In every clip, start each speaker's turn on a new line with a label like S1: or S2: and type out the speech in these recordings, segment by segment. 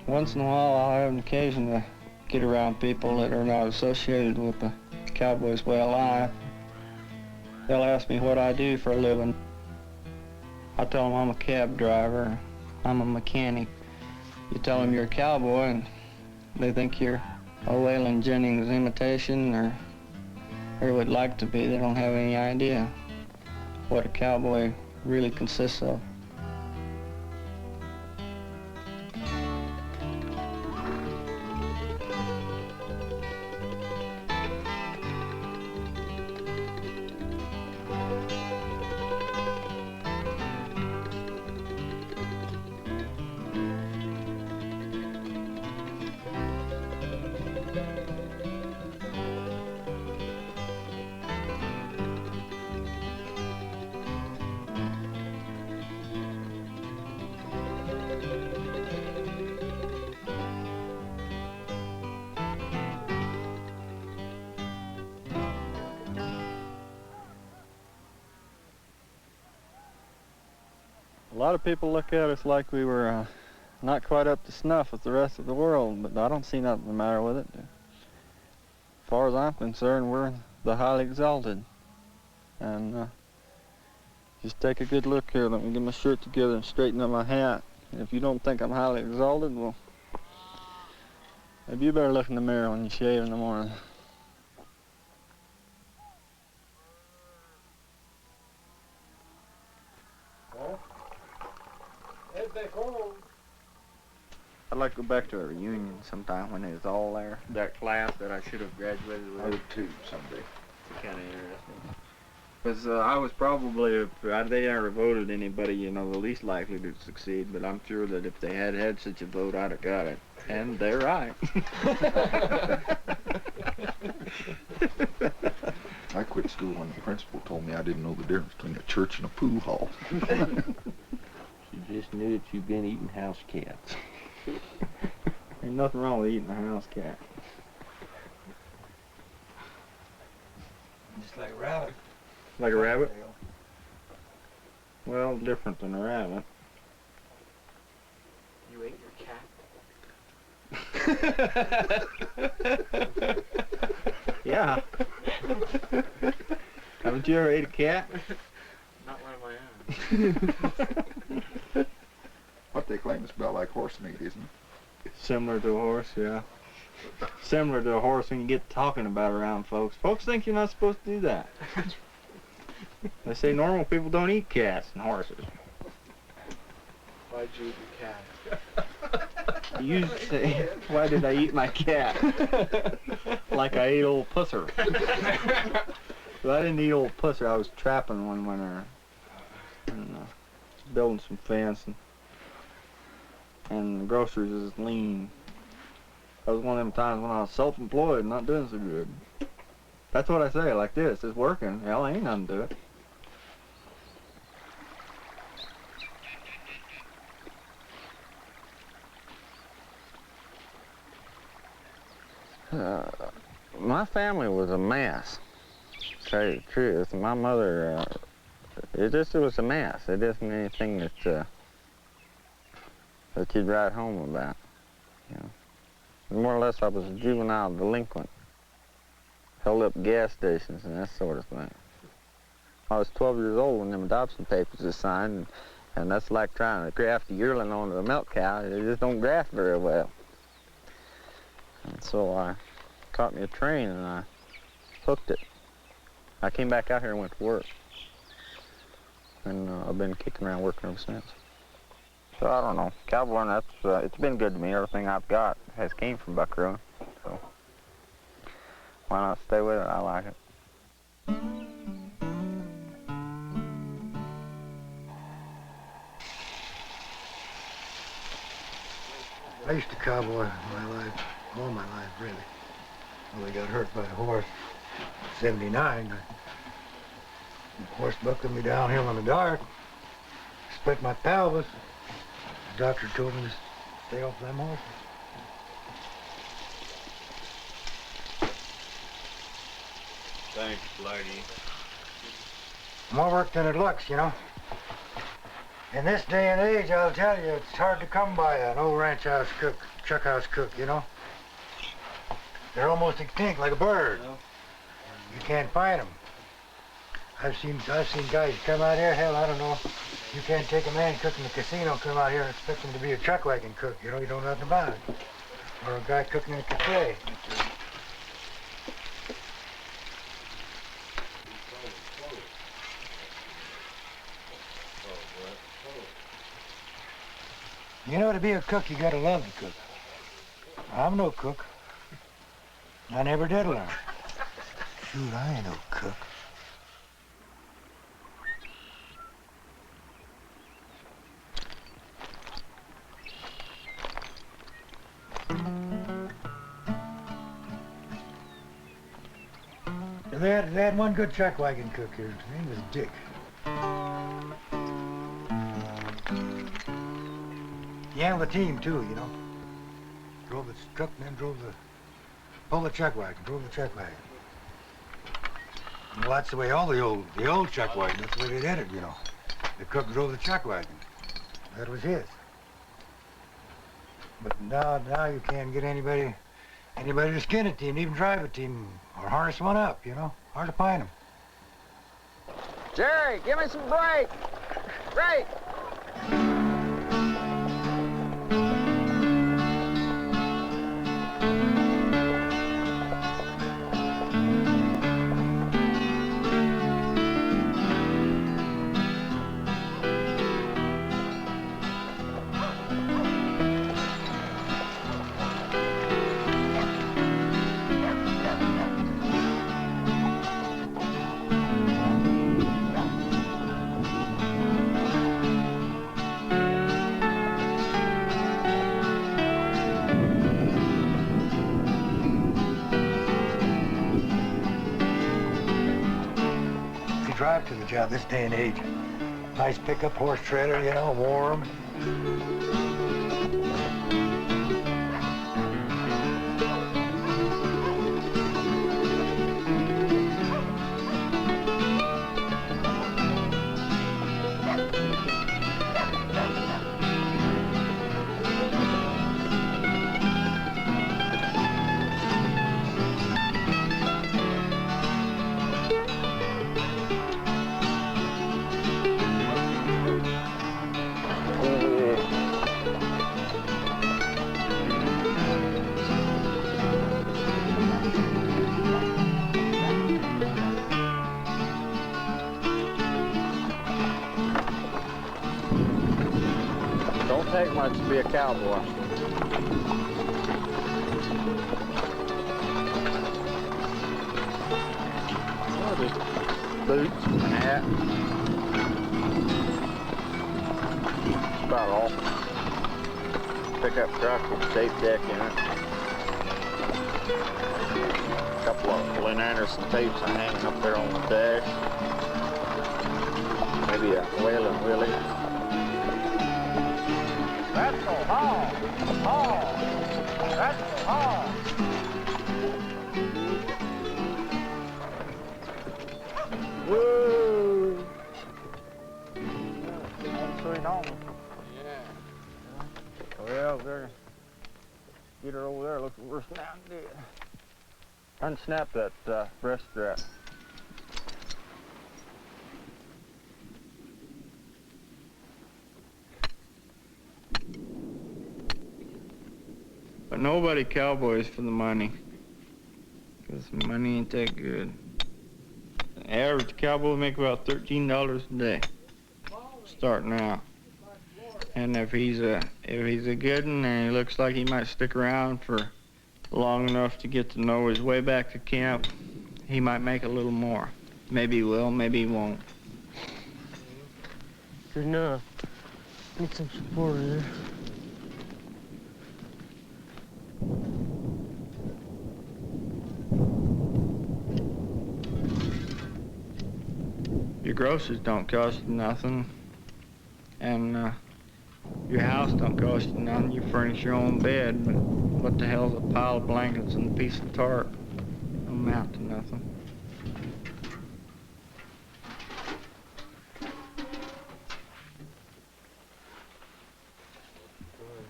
S1: Once in a while, I'll have an occasion to get around people that are not associated with the cowboys' way of life. They'll ask me what I do for a living. I tell them I'm a cab driver, I'm a mechanic. You tell them you're a cowboy and they think you're a Waylon Jennings imitation or would like to be. They don't have any idea what a cowboy really consists of. A lot of people look at us like we were not quite up to snuff with the rest of the world, but I don't see nothing the matter with it. As far as I'm concerned, we're the Highly Exalted. And just take a good look here. Let me get my shirt together and straighten up my hat. And if you don't think I'm highly exalted, well, maybe you better look in the mirror when you shave in the morning. I'd like to go back to a reunion sometime when it was all there. That class that I should have graduated with.
S2: I would too, someday.
S1: It's kind of interesting. Because I was probably, if they ever voted anybody, you know, the least likely to succeed, but I'm sure that if they had had such a vote, I'd have got it. And they're right.
S2: I quit school when the principal told me I didn't know the difference between a church and a pool hall.
S3: She just knew that you've been eating house cats.
S1: Ain't nothing wrong with eating a house cat.
S4: Just like a rabbit.
S1: Like a rabbit? Well, different than a rabbit.
S4: You ate your cat?
S1: Yeah. Haven't you ever ate a cat?
S4: Not one of my own.
S2: What they claim is about like horse meat, isn't it?
S1: Similar to a horse, yeah. Similar to a horse when you get talking about around folks. Folks think you're not supposed to do that. They say normal people don't eat cats and horses.
S4: Why'd you eat your cat?
S1: You say, why did I eat my cat? Like I ate old Pusser. But I didn't eat old Pusser. I was trapping one winter. And building some fence. And the groceries is lean. That was one of them times when I was self-employed and not doing so good. That's what I say, like this. It's working. Hell, ain't nothing to it. My family was a mess, to tell you the truth. My mother, it was a mess. It isn't anything that you'd write home about, you know. More or less, I was a juvenile delinquent. Held up gas stations and that sort of thing. I was 12 years old when them adoption papers were signed, and that's like trying to graft a yearling onto a milk cow. It just don't graft very well. And so I caught me a train and I hooked it. I came back out here and went to work. And I've been kicking around working ever since. So I don't know, cowboying, it's been good to me. Everything I've got has came from buckarooing. So why not stay with it? I like it.
S5: I used to cowboy my life, all my life, really. When I got hurt by a horse, 79, the horse buckled me downhill in the dark, split my pelvis. The doctor told me to stay off them horses.
S3: Thanks, lady.
S5: More work than it looks, you know. In this day and age, I'll tell you, it's hard to come by an old ranch house cook, chuck house cook, you know? They're almost extinct, like a bird. You can't find them. I've seen guys come out here, hell, I don't know. You can't take a man cooking in the casino, come out here and expect him to be a chuckwagon cook, you know, you don't know nothing about it. Or a guy cooking in a cafe. You know, to be a cook, you gotta love to cook. I'm no cook. I never did learn. Shoot, I ain't no cook. They had one good chuckwagon cook here. His name was Dick. He handled the team too, you know. Drove the truck and then pulled the chuckwagon, drove the chuckwagon. Well, that's the way all the old chuckwagon, that's the way they did it, you know. The cook drove the chuckwagon. That was his. But now you can't get anybody to skin a team, even drive a team, or harness one up, you know. Hard to find them.
S1: Jerry, give me some brake! Brake!
S5: Drive to the job this day and age. Nice pickup horse trailer, you know, warm.
S1: Don't take much to be a cowboy. Well, just boots and a hat. That's about all. Pickup truck with a tape deck in it. A couple of Lynn Anderson tapes hanging up there on the dash. Maybe a Whalen Willie. That's so hard. That's so hard. Whoa. That's sweet on.
S4: Yeah.
S1: Well, there. Get her over there. Look worse now than dead. Unsnap that breast strap.
S6: But nobody cowboys for the money, because money ain't that good. The average cowboy make about $13 a day, starting out. And if he's a good one and he looks like he might stick around for long enough to get to know his way back to camp, he might make a little more. Maybe he will, maybe he won't.
S7: Good enough. Need some support there.
S6: Your groceries don't cost you nothing, and your house don't cost you nothing. You furnish your own bed, but what the hell's a pile of blankets and a piece of tarp? Don't amount to nothing.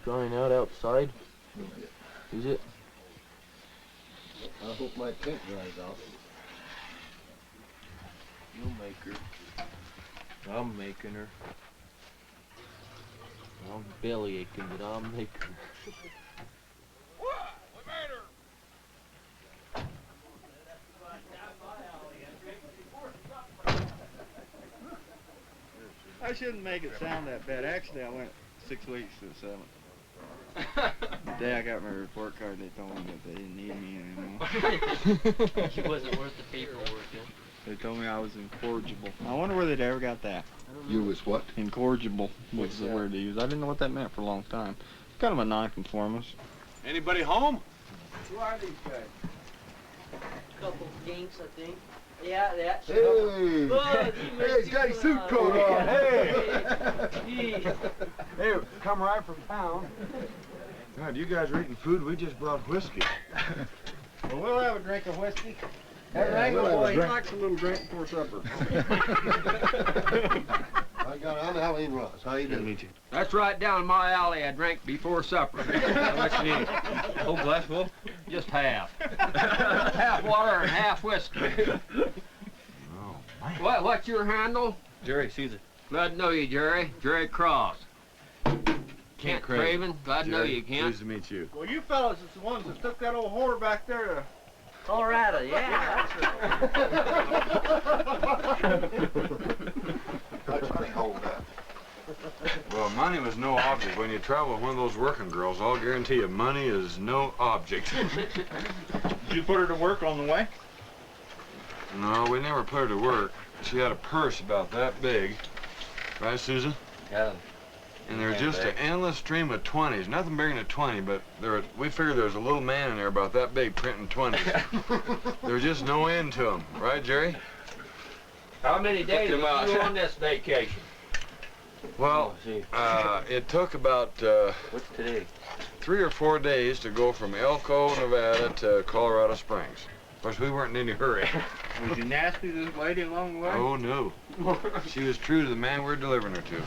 S3: drying out outside? Is it?
S8: I hope my tent dries off.
S3: You'll make her. I'm making her. I'm belly aching, but I'll make her.
S6: I shouldn't make it sound that bad. Actually, I went 6 weeks to the 7th. The day I got my report card, they told me that they didn't need me anymore.
S7: She wasn't worth the paperwork, huh?
S6: They told me I was incorrigible. I wonder where they'd ever got that.
S2: You was what?
S6: Incorrigible was the word they used. I didn't know what that meant for a long time. Kind of a nonconformist.
S4: Anybody home?
S8: Who are these guys?
S7: Couple dinks, I think. Yeah, that's
S8: Hey!
S7: Oh,
S8: Hey, he's got his suit coat on.
S7: Hey!
S8: Hey, come right from town. God, you guys are eating food. We just brought whiskey.
S6: Well, we'll have a drink of whiskey. That
S8: Yeah,
S6: Wrangler
S8: we'll have a
S6: boy, he
S8: drink.
S6: likes a little drink before supper.
S8: I'm Halloween Ross. How you doing?
S9: That's right down my alley. I drank before supper.
S3: How much do you need? Whole glass full?
S9: Just half. Half water and half whiskey. What's your handle?
S3: Jerry, Caesar.
S9: Glad to know you, Jerry. Jerry Cross. Kent Craven. Glad to know you, Kent.
S8: Pleased to meet you.
S6: Well, you fellas is the ones that took that old whore back there to
S7: Colorado, yeah.
S2: That's money, hold that.
S8: Well, money was no object. When you travel with one of those working girls, I'll guarantee you money is no object.
S6: Did you put her to work on the way?
S8: No, we never put her to work. She had a purse about that big. Right, Susan?
S3: Yeah.
S8: And there was just an endless stream of 20s. Nothing bigger than a 20, but we figured there was a little man in there about that big printing 20s. There was just no end to them. Right, Jerry?
S9: How many days
S8: Took him
S9: were you
S8: out.
S9: on this vacation?
S8: Well,
S3: see.
S8: it took about
S3: What's today?
S8: 3 or 4 days to go from Elko, Nevada to Colorado Springs. Of course, we weren't in any hurry.
S6: Was you nasty to this lady along the way?
S8: Oh, no. She was true to the man we're delivering her to.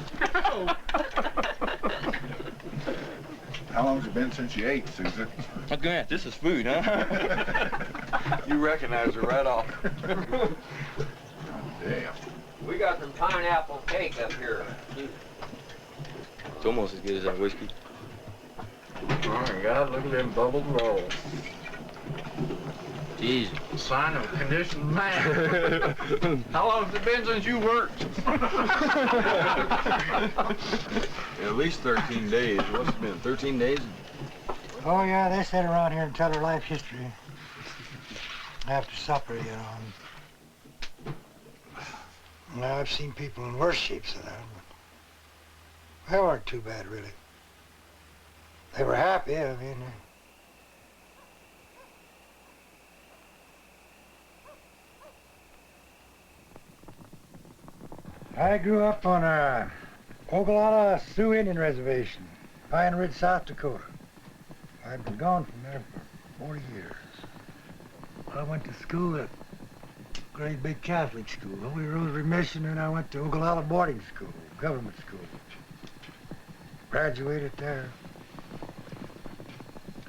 S2: How long's it been since you ate, Susan?
S3: I'm gonna ask, this is food, huh?
S8: You recognize her right off.
S2: Damn.
S9: We got some pineapple cake up here.
S3: It's almost as good as that whiskey.
S1: Oh my God, look at them bubbles roll.
S3: Jeez.
S1: Sign of a conditioned man. How long has it been since you worked?
S8: At least 13 days. What's it been, 13 days?
S5: Oh, yeah, they sit around here and tell their life history after supper, you know. Now, I've seen people in worse shapes than that, but they weren't too bad, really. They were happy, I mean. I grew up on a Ogallala Sioux Indian Reservation, Pine Ridge, South Dakota. I'd been gone from there for 40 years. I went to school at a great big Catholic school, Holy Rosary Mission, and I went to Ogallala boarding school, government school. Graduated there.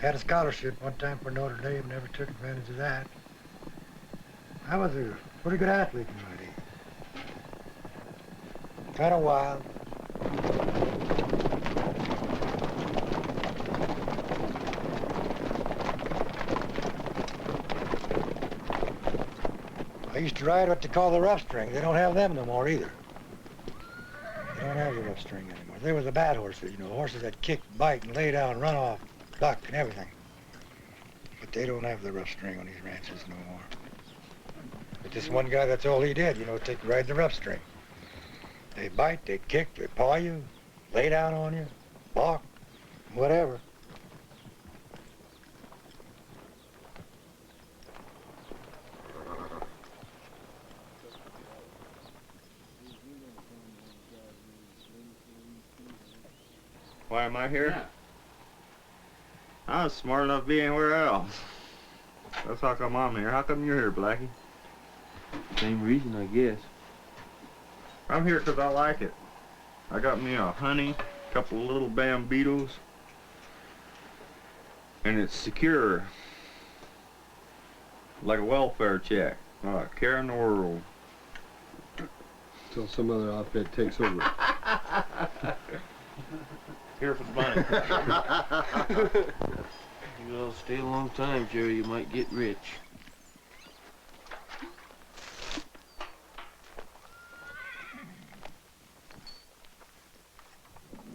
S5: Had a scholarship one time for Notre Dame, never took advantage of that. I was a pretty good athlete in my day. Kind of wild. I used to ride what they call the rough string. They don't have them no more either. They don't have the rough string anymore. They were the bad horses, you know, horses that kick, bite, and lay down, run off, duck, and everything. But they don't have the rough string on these ranches no more. But this one guy, that's all he did, you know, ride the rough string. They bite, they kick, they paw you, lay down on you, balk, whatever.
S6: Why am I here? I was smart enough to be anywhere else. That's how come I'm here. How come you're here, Blackie?
S3: Same reason, I guess.
S6: I'm here 'cause I like it. I got me a honey, couple of little bambitos, And it's secure. Like a welfare check. Not a care in the world.
S10: Till some other outfit takes over.
S3: Here for the money. You'll stay a long time, Jerry. You might get rich.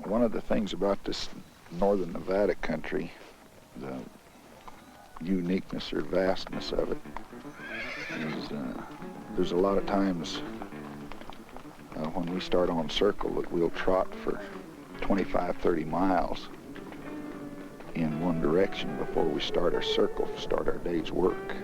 S2: One of the things about this northern Nevada country, the uniqueness or vastness of it, is there's a lot of times when we start on circle that we'll trot for 25, 30 miles in one direction before we start our circle, start our day's work.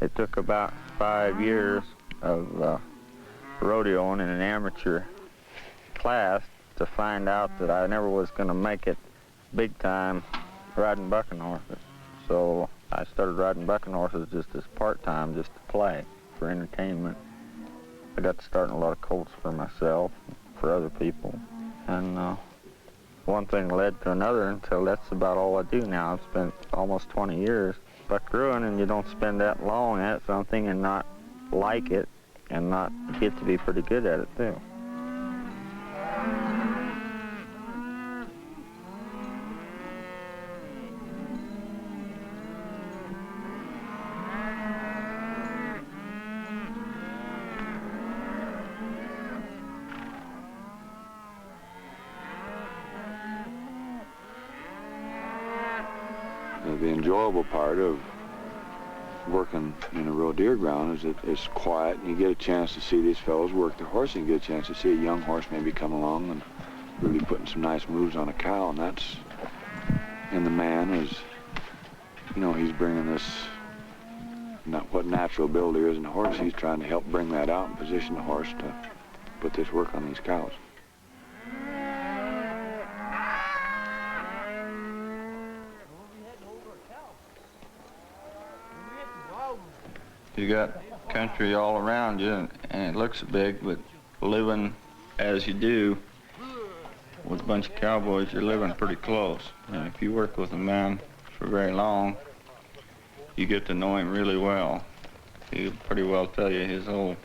S1: It took about 5 years of rodeoing in an amateur class to find out that I never was going to make it big time riding bucking horses. So I started riding bucking horses just as part-time, just to play, for entertainment. I got to start in a lot of colts for myself, for other people, and one thing led to another until that's about all I do now. I've spent almost 20 years buckarooing, and you don't spend that long at something and not like it and not get to be pretty good at it too.
S11: The enjoyable part of working in a real deer ground is that it's quiet and you get a chance to see these fellows work their horse, and you get a chance to see a young horse maybe come along and really putting some nice moves on a cow, and that's, and the man is, you know, he's bringing this, not what natural ability is in the horse, he's trying to help bring that out and position the horse to put this work on these cows.
S6: You got country all around you, and it looks big, but living as you do with a bunch of cowboys, you're living pretty close. And if you work with a man for very long, you get to know him really well. He'll pretty well tell you his whole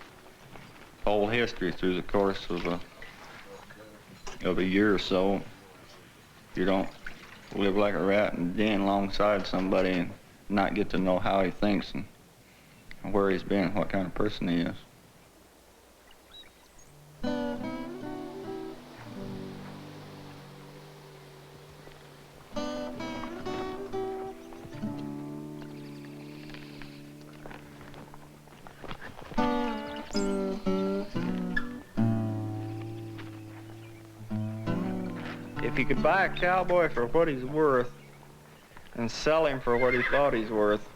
S6: history through the course of a year or so. You don't live like a rat in a den alongside somebody and not get to know how he thinks and where he's been, what kind of person he is. If you could buy a cowboy for what he's worth and sell him for what he thought he's worth,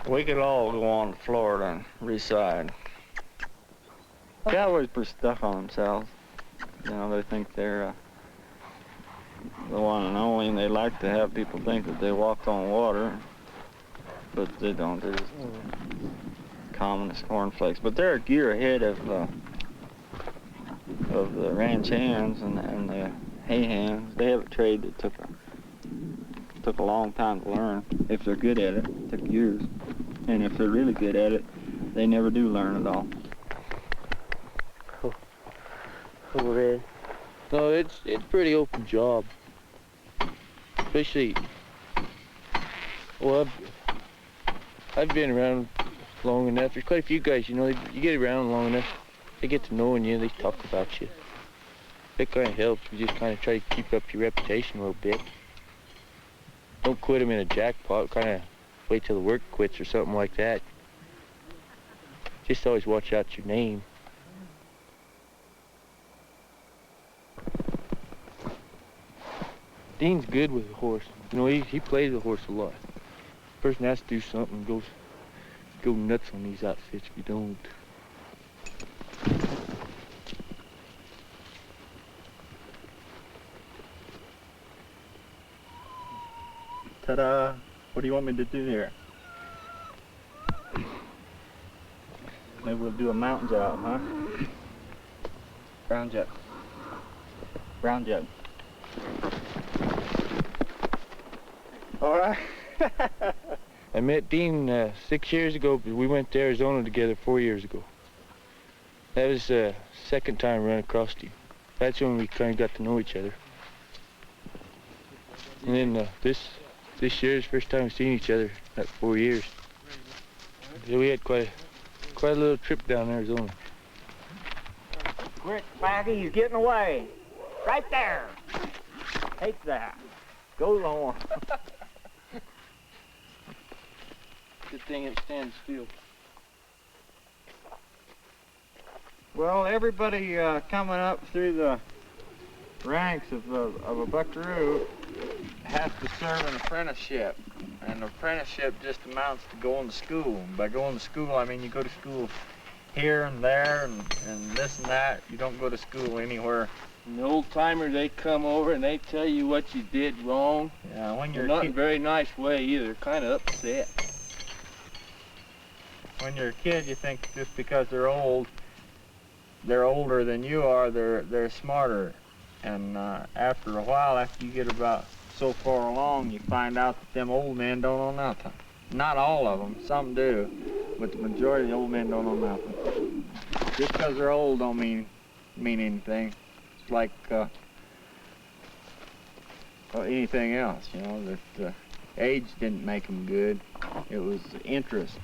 S6: we could all go on to Florida and reside. Cowboys put stuff on themselves. You know, they think they're the one and only, and they like to have people think that they walk on water, but they don't. They're just common as cornflakes. But they're a gear ahead of the ranch hands and the hay hands. They have a trade that took a long time to learn. If they're good at it, it took years. And if they're really good at it, they never do learn at all.
S3: Oh, man. No, it's a pretty open job. Especially
S6: Well, I've been around long enough. There's quite a few guys, you know, you get around long enough, they get to knowing you, they talk about you. That kind of helps. You just kind of try to keep up your reputation a little bit. Don't quit them in a jackpot, kind of wait till the work quits or something like that. Just always watch out your name. Dean's good with a horse. You know, he plays the horse a lot. Person has to do something, go nuts on these outfits if you don't.
S10: Ta-da! What do you want me to do here? Maybe we'll do a mountain job, huh? Brown jug. Brown jug. All right.
S6: I met Dean 6 years ago, but we went to Arizona together 4 years ago. That was the second time I ran across him. That's when we kind of got to know each other. And then this year is the first time we've seen each other in 4 years. So we had quite a little trip down Arizona.
S10: Quick, Blackie, he's getting away. Right there. Take that. Go the horn.
S6: Good thing it stands still.
S10: Well, everybody coming up through the ranks of a buckaroo has to serve an apprenticeship. And an apprenticeship just amounts to going to school. And by going to school, I mean you go to school here and there and this and that. You don't go to school anywhere.
S6: And the old-timers, they come over and they tell you what you did wrong.
S10: Yeah, when you're
S6: not in a very nice way either, kind of upset.
S10: When you're a kid, you think just because they're old, they're older than you are, they're smarter. And after a while, after you get about so far along, you find out that them old men don't know nothing. Not all of them, some do, but the majority of the old men don't know nothing. Just because they're old don't mean anything. It's like anything else, you know, that age didn't make them good. It was interest,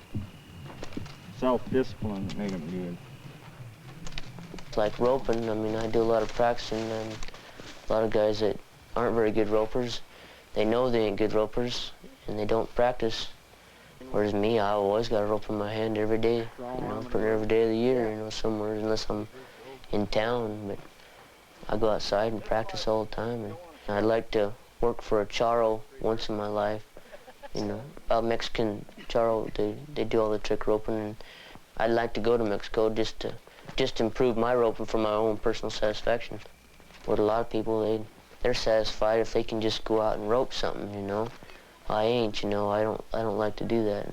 S10: self-discipline that made them good.
S7: It's like roping. I mean, I do a lot of practicing, and a lot of guys that aren't very good ropers, they know they ain't good ropers, and they don't practice. Whereas me, I always got a rope in my hand every day, you know, put it every day of the year, you know, somewhere, unless I'm in town. But I go outside and practice all the time. And I'd like to work for a charro once in my life. You know, a Mexican charro, they do all the trick roping, and I'd like to go to Mexico just to improve my roping for my own personal satisfaction. But a lot of people, they're satisfied if they can just go out and rope something, you know. I ain't, you know, I don't like to do that.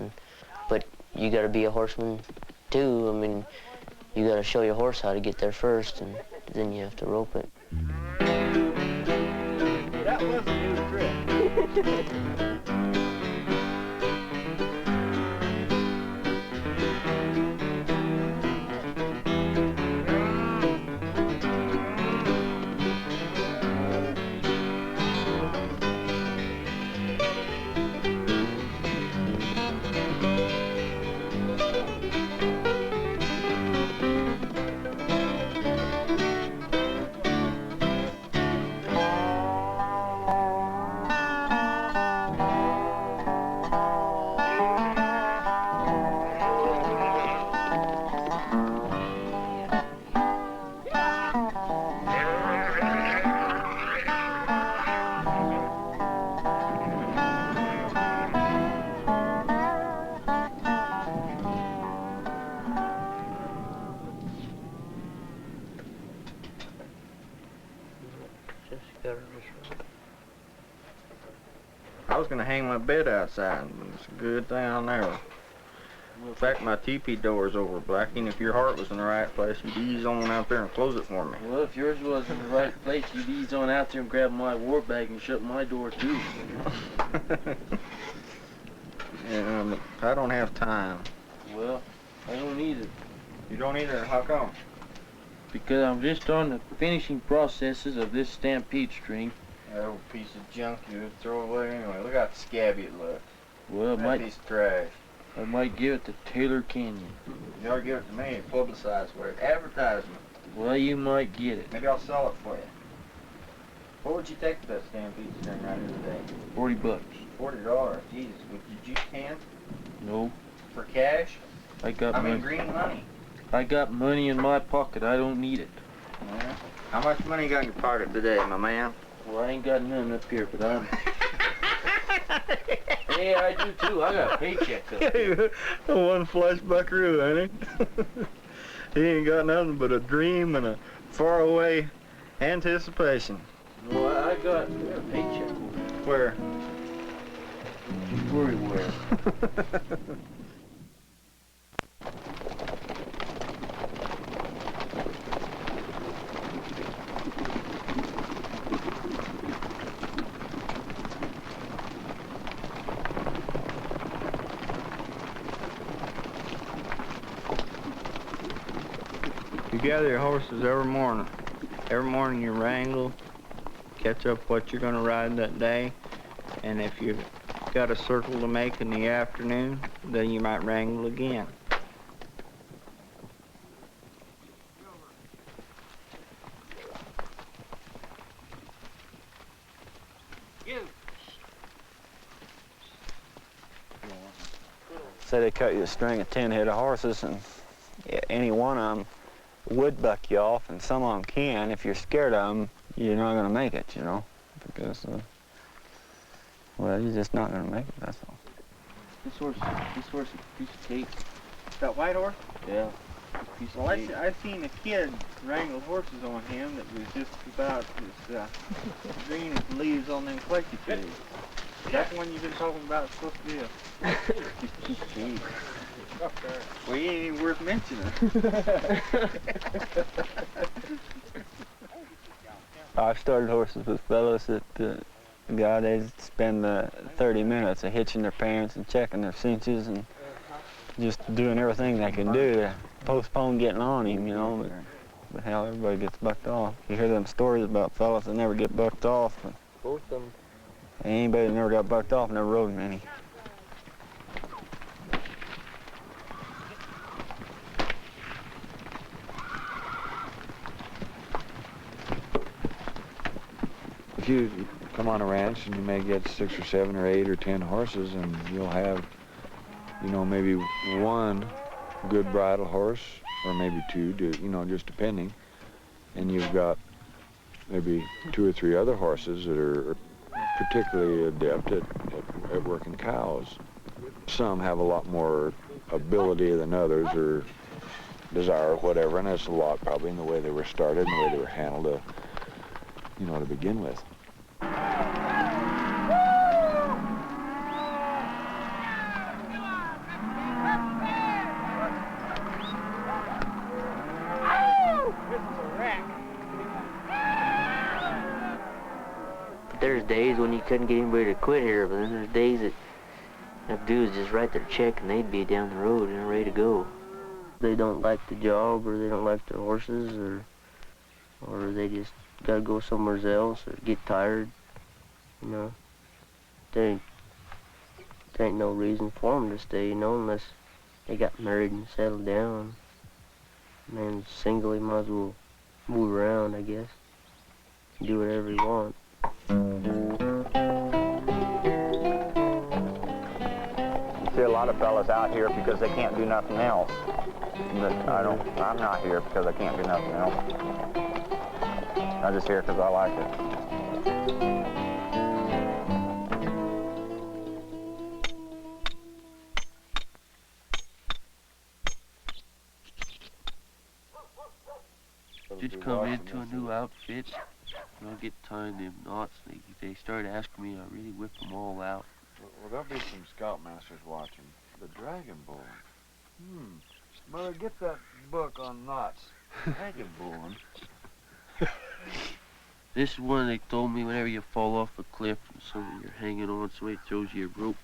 S7: But you got to be a horseman too. I mean, you got to show your horse how to get there first, and then you have to rope it.
S10: That was a new trick. I was gonna hang my bed outside, but it's a good thing on there. In fact, my teepee door's over, Blackie, and if your heart was in the right place, you'd ease on out there and close it for me.
S6: Well, if yours was in the right place, you'd ease on out there and grab my war bag and shut my door too.
S10: Yeah, but I don't have time.
S6: Well, I don't either.
S10: You don't either? How come?
S6: Because I'm just on the finishing processes of this stampede string.
S10: That old piece of junk you would throw away anyway. Look how scabby it looks.
S6: Well,
S10: That piece of trash.
S6: I might give it to Taylor Canyon.
S10: You ought to give it to me and publicize for it. Advertisement.
S6: Well, you might get it.
S10: Maybe I'll sell it for you. What would you take for that stampede string right here today?
S6: $40.
S10: $40. Jesus, would you 10
S6: No,
S10: for cash?
S6: I got
S10: I
S6: money.
S10: mean green money.
S6: I got money in my pocket. I don't need it.
S10: Yeah. How much money you got in your pocket today, my man?
S6: Well, I ain't got none up here, but I'm... Hey, I do too. I got a paycheck up here.
S10: One flush buckaroo, ain't he? He ain't got nothing but a dream and a faraway anticipation.
S6: Well, I got a paycheck.
S10: Where?
S6: Everywhere.
S10: You gather your horses every morning. Every morning you wrangle, catch up what you're gonna ride that day, and if you've got a circle to make in the afternoon, then you might wrangle again.
S1: Say they cut you a string of 10 head of horses, and any one of them would buck you off, and some of them can. If you're scared of them, you're not going to make it, you know, because, well, you're just not going to make it, that's all.
S6: This horse is a piece of cake.
S10: That white horse?
S6: Yeah. Piece of
S10: Well,
S6: cake.
S10: I seen a kid wrangle horses on him that was just about as green as leaves on them collector trees. That's the one you've been talking about it's supposed to be a piece of cake. Well, he ain't even worth mentioning.
S1: I've started horses with fellas that, God, they spend 30 minutes of hitching their parents and checking their cinches and just doing everything they can do to postpone getting on him, you know. But hell, everybody gets bucked off. You hear them stories about fellas that never get bucked off. But
S6: Both of them.
S1: anybody that never got bucked off never rode many.
S11: If you come on a ranch and you may get 6 or 7 or 8 or 10 horses, and you'll have, you know, maybe one good bridle horse, or maybe 2, you know, just depending. And you've got maybe 2 or 3 other horses that are particularly adept at working cows. Some have a lot more ability than others, or desire, or whatever, and it's a lot probably in the way they were started and the way they were handled, you know, to begin with.
S7: There's days when you couldn't get anybody to quit here, but then there's days that dudes just write their check and they'd be down the road and ready to go. They don't like the job, or they don't like their horses, or they just gotta go somewhere else or get tired, you know. There ain't no reason for them to stay, you know, unless they got married and settled down. Man, single, he might as well move around, I guess. Do whatever he wants.
S1: You see a lot of fellas out here because they can't do nothing else. But I'm not here because I can't do nothing else. I'm just here because I like it.
S3: Just come into a new outfit, and I'll get tying them knots. They start asking me, I really whip them all out.
S11: Well, there'll be some scoutmasters watching. The Dragon Bull. Mother, get that book on knots. Dragon Bull.
S3: This is one they told me whenever you fall off a cliff and you're hanging on, somebody throws you a rope.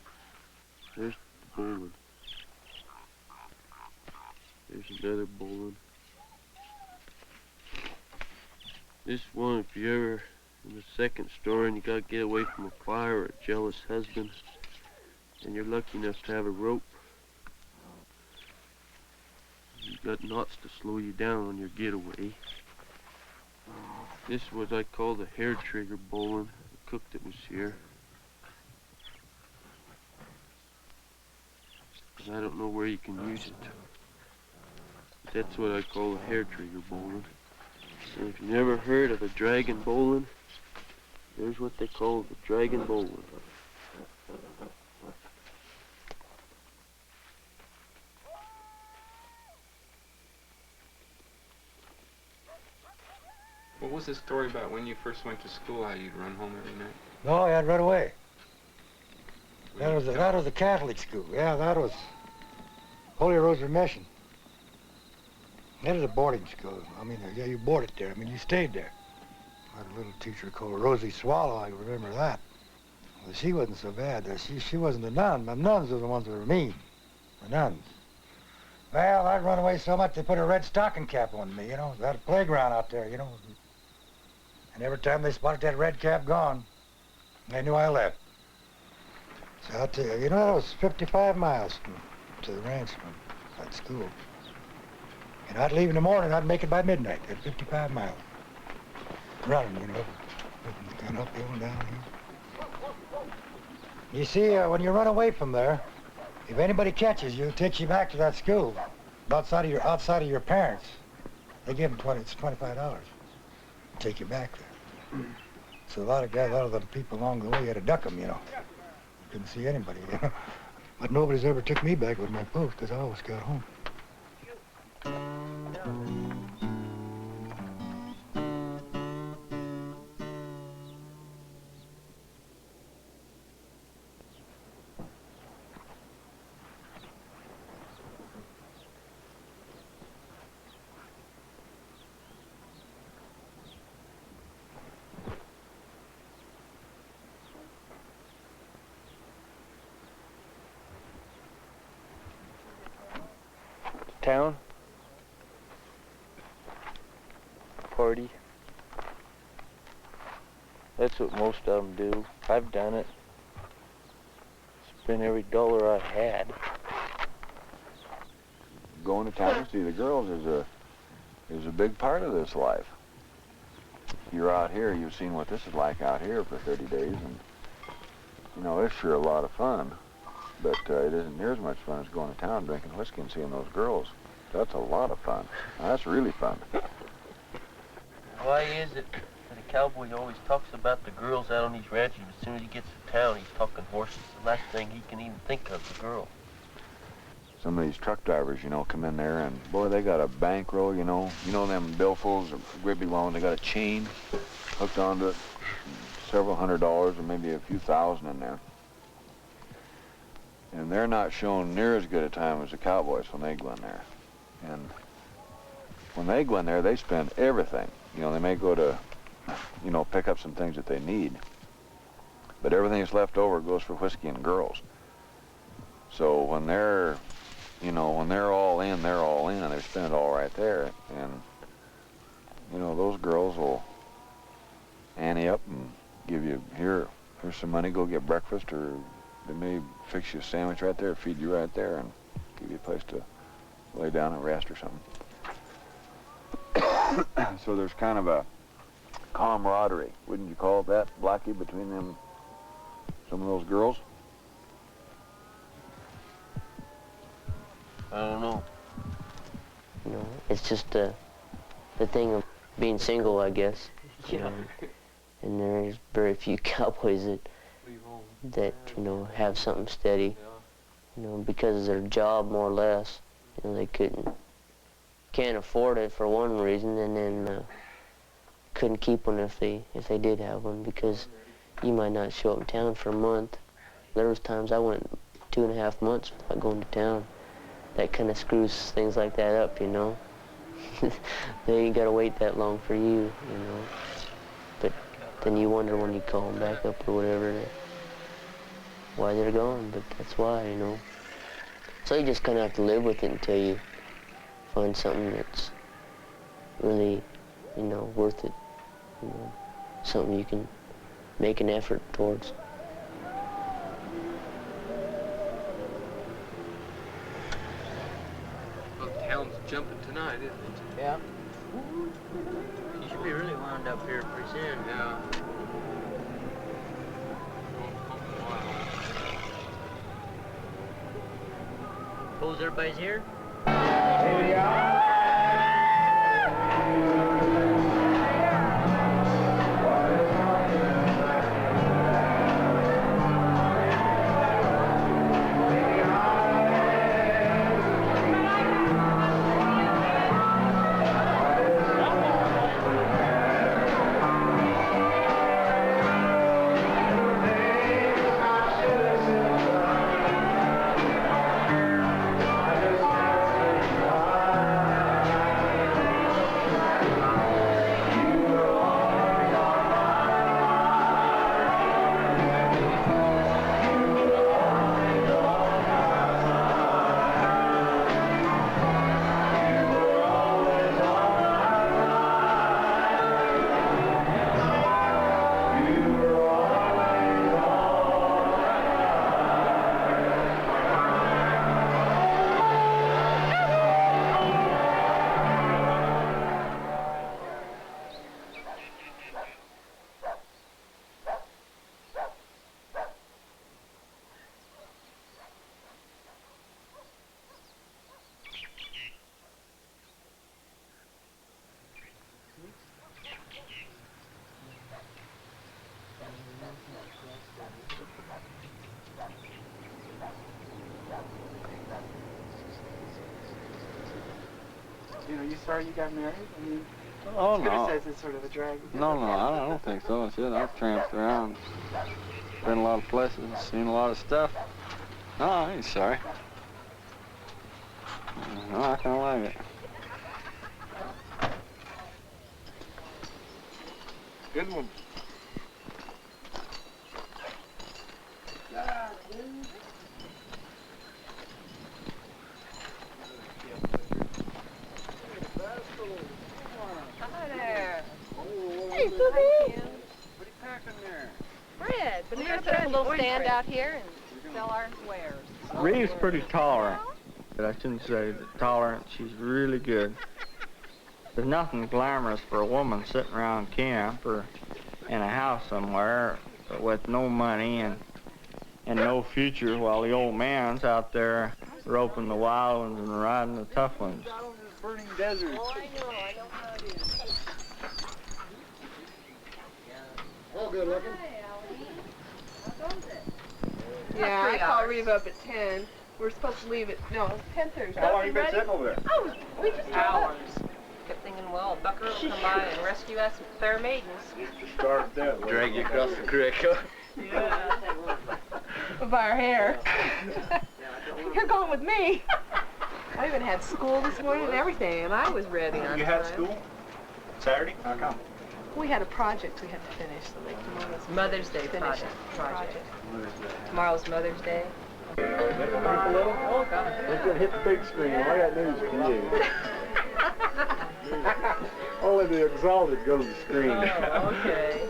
S3: There's the bowline. There's another bowline. This one, if you're ever in the second story and you gotta get away from a fire or a jealous husband, and you're lucky enough to have a rope, you got knots to slow you down on your getaway. This is what I call the hair trigger bowline, the cook that was here. I don't know where you can use it. But that's what I call a hair trigger bowline. And if you never heard of a dragon bowline, there's what they call the dragon bowline.
S4: What was the story about when you first went to school, how you'd run home every night?
S5: No, I'd run away. That was a Catholic school. Yeah, that was Holy Rosary Mission. That was a boarding school. I mean, yeah, you boarded there. I mean, you stayed there. I had a little teacher called Rosie Swallow. I remember that. Well, she wasn't so bad. She wasn't a nun. The nuns were the ones that were mean. The nuns. Well, I'd run away so much they put a red stocking cap on me, you know. They had a playground out there, you know. And every time they spotted that red cap gone, they knew I left. So I'll tell you, you know, that was 55 miles to the ranch from that school. And I'd leave in the morning, I'd make it by midnight, at 55 miles. Running, you know, going uphill and downhill. You see, when you run away from there, if anybody catches you, takes you back to that school, outside of your parents, they give them it's $25. Take you back there. So a lot of the people along the way had to duck them, you know. Couldn't see anybody, you know. But nobody's ever took me back with my post, because I always got home.
S6: Town, party. That's what most of them do. I've done it. Spent every dollar I had.
S11: Going to town to see the girls is a big part of this life. You're out here, you've seen what this is like out here for 30 days, and you know, it's sure a lot of fun. But it isn't near as much fun as going to town, drinking whiskey and seeing those girls. That's a lot of fun. Now, that's really fun.
S3: Why is it that a cowboy always talks about the girls out on these ranches, but as soon as he gets to town, he's talking horses? The last thing he can even think of is a girl.
S11: Some of these truck drivers, you know, come in there and, boy, they got a bankroll, you know. You know them billfolds or Gribby loans, they got a chain hooked onto it, several $100s or maybe a few thousand in there. And they're not showing near as good a time as the cowboys when they go in there. And when they go in there, they spend everything. You know, they may go to, you know, pick up some things that they need. But everything that's left over goes for whiskey and girls. So when they're, you know, when they're all in, they're all in. They spend it all right there. And, you know, those girls will ante up and give you, here's some money, go get breakfast, or they may fix you a sandwich right there, feed you right there, and give you a place to lay down and rest or something. So there's kind of a camaraderie, wouldn't you call it that, Blackie, between them, some of those girls?
S3: I don't know.
S7: You know, it's just the thing of being single, I guess.
S3: Yeah.
S7: And there's very few cowboys that you know, have something steady. You know, because of their job, more or less. You know, they can't afford it for one reason, and then couldn't keep one if they did have one, because you might not show up in town for a month. There was times I went 2.5 months without going to town. That kind of screws things like that up, you know. They ain't got to wait that long for you, you know. But then you wonder when you call them back up or whatever, why they're gone, but that's why, you know. So you just kind of have to live with it until you find something that's really, you know, worth it. You know, something you can make an effort towards.
S4: Town's jumping tonight, isn't it?
S7: Yeah. You should be really wound up here pretty soon.
S4: Yeah.
S7: Suppose everybody's here?
S12: You know, you sorry you got married? I mean,
S1: Oh,
S12: it's
S1: no.
S12: criticized as sort of a drag.
S1: No, I don't think so. Shit, I've tramped around, been a lot of places, seen a lot of stuff. No, I ain't sorry. No, I kind of like it.
S12: Good one.
S13: Hi there.
S12: Hey,
S13: Hi, Kim.
S12: What are you packing there?
S13: Bread. But we're going to put up a little stand out here and sell our wares.
S6: Reeve's pretty tolerant, but I shouldn't say that tolerant. She's really good. There's nothing glamorous for a woman sitting around camp or in a house somewhere with no money and no future while the old man's out there roping the wild ones and riding the tough ones.
S12: Out on this burning desert.
S13: Oh, I know how it is.
S5: Well, good looking.
S13: Hi, Allie. How goes it?
S14: Yeah, I called Reeve up at 10. We're supposed to leave at, no, 10:30.
S12: How long you been sitting over there?
S14: Oh, we just
S13: Hours. Kept thinking, well, Bucker will come by and rescue us fair maidens.
S12: Starved dead.
S3: Drag you across the creek, huh?
S13: Yeah.
S14: by our hair. You're going with me. I even had school this morning and everything, and I was ready on time.
S12: You had school? Saturday? How come?
S14: We had a project we had to finish, so like tomorrow's
S13: Mother's Day
S14: finish
S13: project. Tomorrow's Mother's Day.
S12: Oh,
S13: God.
S12: Let's go hit the big screen. I got news for you. Only the Exalted go to the screen.
S13: Oh, okay.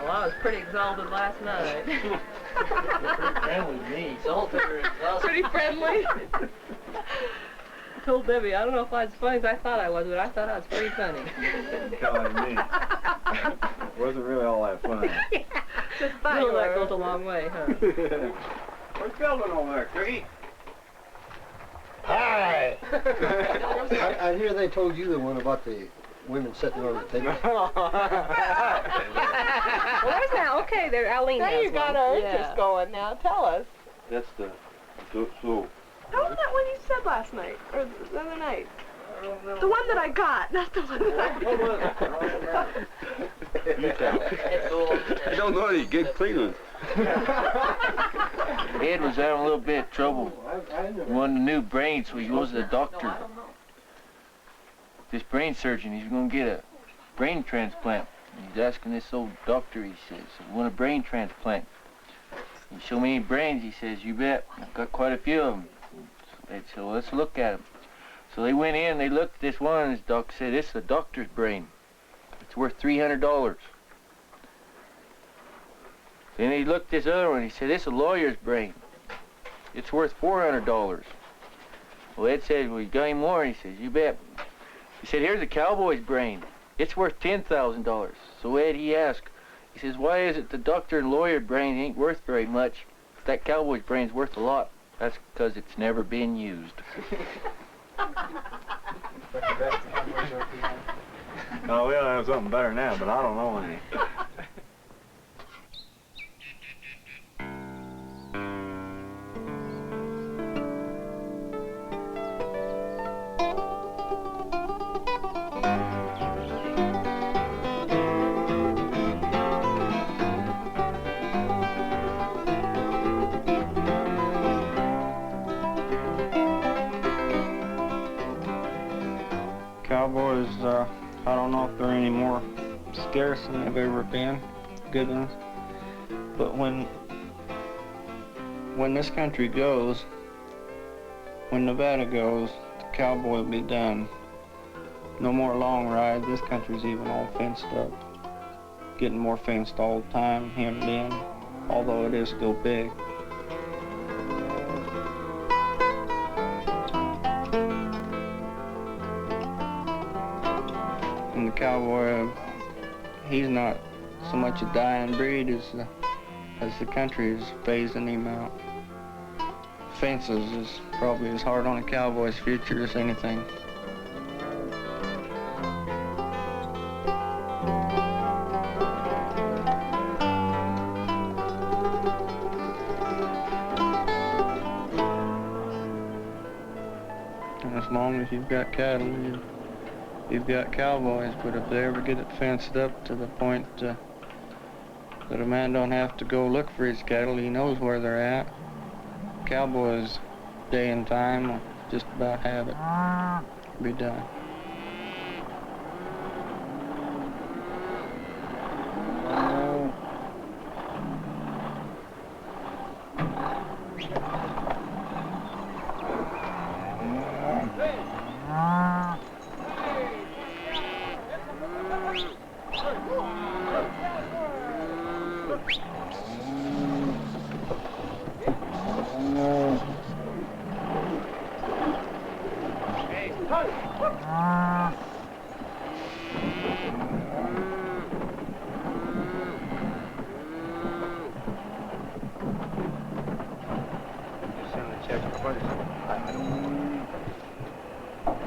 S13: Well, I was pretty exalted last night.
S12: Friendly me.
S14: pretty friendly.
S13: I told Debbie, I don't know if I was as funny as I thought I was, but I thought I was pretty funny.
S12: Telling me. Wasn't really all that fun.
S13: Just fun. Well, that goes a long way, huh?
S12: What's building over there, Cookie?
S5: Hi! I hear they told you the one about the women sitting on the table.
S13: Well, there's now, okay, there, Aline
S14: Now
S13: has
S14: you got
S13: one.
S14: our
S13: Yeah.
S14: interest going now. Tell us.
S11: That's the so.
S14: That was that one you said last night, or the other night. The one that I got, not the one that I got.
S11: I don't know any good cleaners.
S3: Ed was having a little bit of trouble. He wanted a new brain, so he goes to the doctor. This brain surgeon, he's going to get a brain transplant. And he's asking this old doctor, he says, I want a brain transplant. You show me any brains? He says, you bet. I've got quite a few of them. So they said, well, let's look at them. So they went in, they looked at this one, and his doc said, this is a doctor's brain. It's worth $300. Then he looked at this other one, he said, this is a lawyer's brain. It's worth $400.
S6: Well, Ed said, well, you got any more? And he says, you bet. He said, here's a cowboy's brain. It's worth $10,000. So Ed, he asked, he says, why is it the doctor and lawyer brain ain't worth very much? If that cowboy's brain's worth a lot. That's because it's never been used.
S12: Oh, we'll have something better now, but I don't know any.
S6: Cowboys, I don't know if they're any more scarce than they've ever been, good ones. But when this country goes, when Nevada goes, the cowboy will be done. No more long rides. This country's even all fenced up. Getting more fenced all the time, hemmed in, although it is still big. And the cowboy, he's not so much a dying breed as the country is phasing him out. Fences is probably as hard on a cowboy's future as anything. And as long as you've got cattle, you've got cowboys, but if they ever get it fenced up to the point that a man don't have to go look for his cattle, he knows where they're at. Cowboys, day and time, will just about have it. Be done.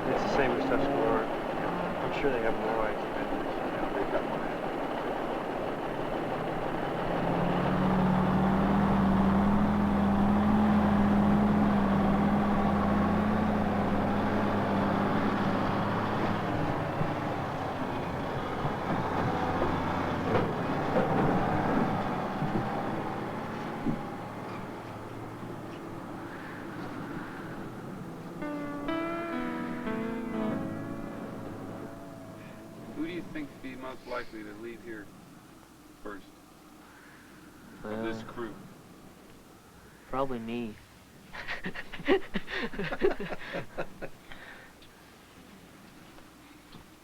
S3: It's the same as Tuscarora. I'm sure they have more rights. They've got more.
S4: Who do you think would be most likely to leave here first of this crew?
S7: Probably me.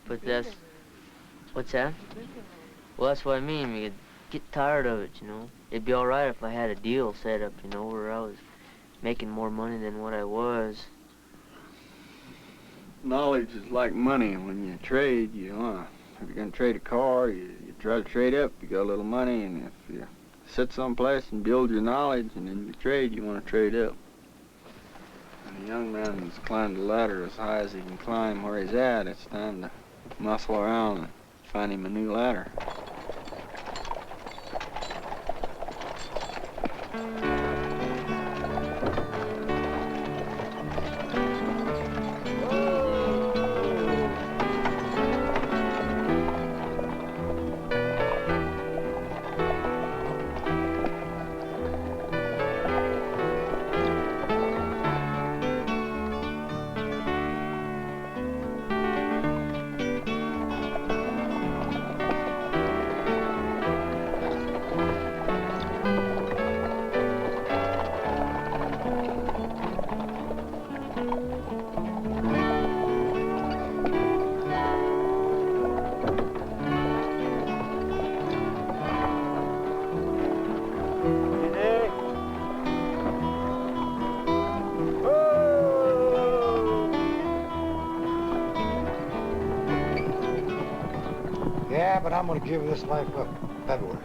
S7: But that's... What's that? Well, that's what I mean. You get tired of it, you know. It'd be all right if I had a deal set up, you know, where I was making more money than what I was.
S6: Knowledge is like money. When you trade, if you're gonna trade a car, you try to trade up. You got a little money, and if you sit someplace and build your knowledge, and then you trade, you want to trade up. And a young man's climbed the ladder as high as he can climb where he's at. It's time to muscle around and find him a new ladder.
S5: but I'm gonna give this life up February.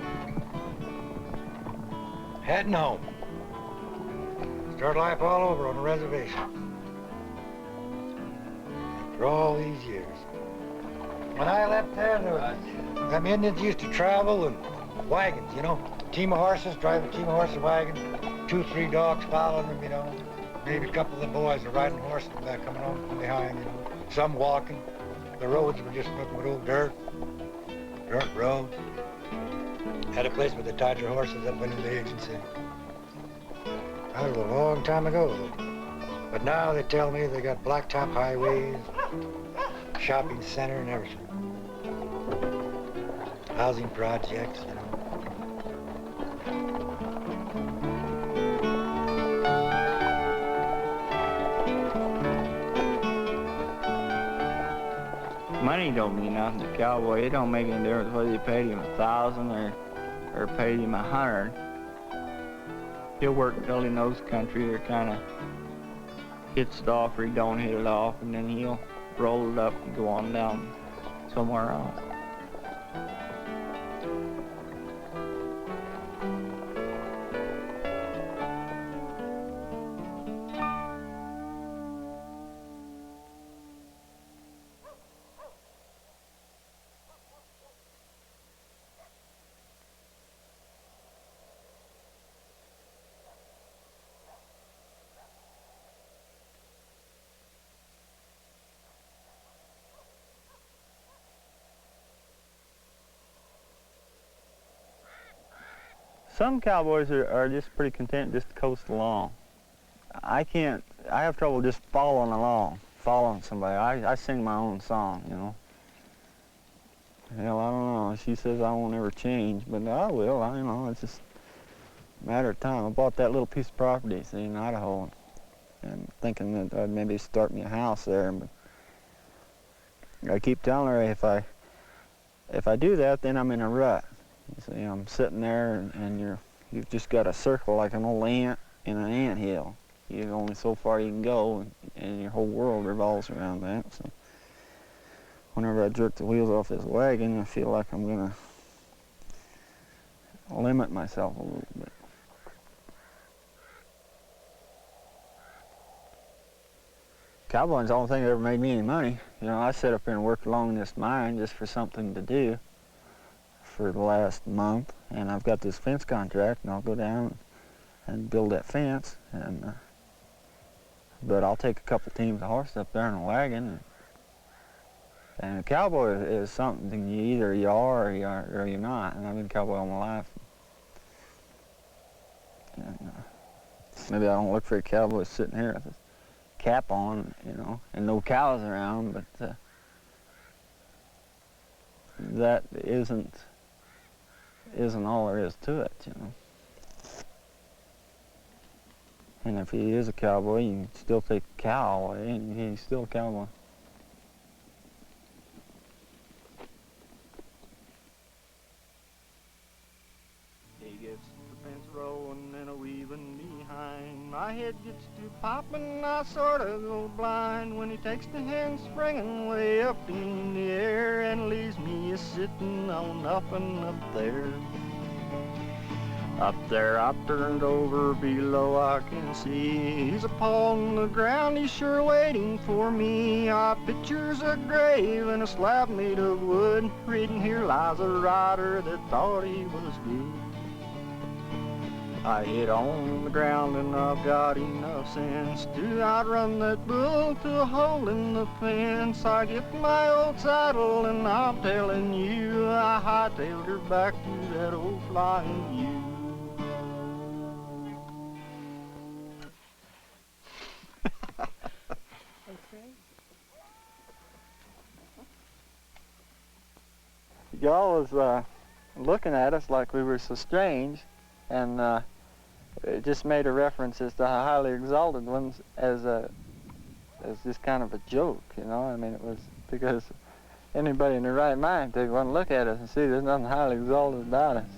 S5: Heading home. Start life all over on a reservation. After all these years. When I left there, them Indians used to travel in wagons, you know. Team of horses, drive a team of horses wagon. 2 or 3 dogs following them, you know. Maybe a couple of the boys are riding horses back coming on from behind, you know. Some walking. The roads were just nothing but old dirt roads. Had a place where they tied their horses up into the agency. That was a long time ago, though. But now they tell me they got blacktop highways, shopping center and everything. Housing projects, you know.
S6: Money don't mean nothing to a cowboy. It don't make any difference whether you paid him $1,000 or paid him $100. He'll work until he knows the country or kind of hits it off or he don't hit it off, and then he'll roll it up and go on down somewhere else. Some cowboys are just pretty content just to coast along. I have trouble just following somebody. I sing my own song, you know. Hell, I don't know. She says I won't ever change, but I will. You know, it's just a matter of time. I bought that little piece of property, see, in Idaho, and thinking that I'd maybe start me a house there. But I keep telling her if I do that, then I'm in a rut. You see, I'm sitting there, and you've just got a circle like an old ant in an anthill. You're only so far you can go, and your whole world revolves around that. So whenever I jerk the wheels off this wagon, I feel like I'm gonna limit myself a little bit. Cowboying's the only thing that ever made me any money. You know, I sit up here and work along this mine just for something to do for the last month, and I've got this fence contract, and I'll go down and build that fence, and but I'll take a couple teams of horses up there in a wagon, and a cowboy is something either you are or you're not, and I've been a cowboy all my life. And, maybe I don't look for a cowboy sitting here with a cap on, you know, and no cows around, but that isn't all there is to it, you know. And if he is a cowboy, you can still take a cow away, and he's still a cowboy. He gets the fence rolling and a weaving behind. My head gets to popping, I sort of go blind when he takes the hand springing way up in the air and leaves me a-sitting on nothing up there. Up there I turned over, below I can see he's upon the ground, he's sure waiting for me. I pictures a grave and a slab made of wood, reading here lies a rider that thought he was good. I hit on the ground and I've got enough sense to outrun that bull to a hole in the fence. I get my old saddle and I'm telling you, I hightailed her back to that old flying U. Y'all was looking at us like we were so strange, and it just made a reference as to Highly Exalted ones as just kind of a joke, you know. I mean, it was because anybody in their right mind take one look at us and see there's nothing highly exalted about us.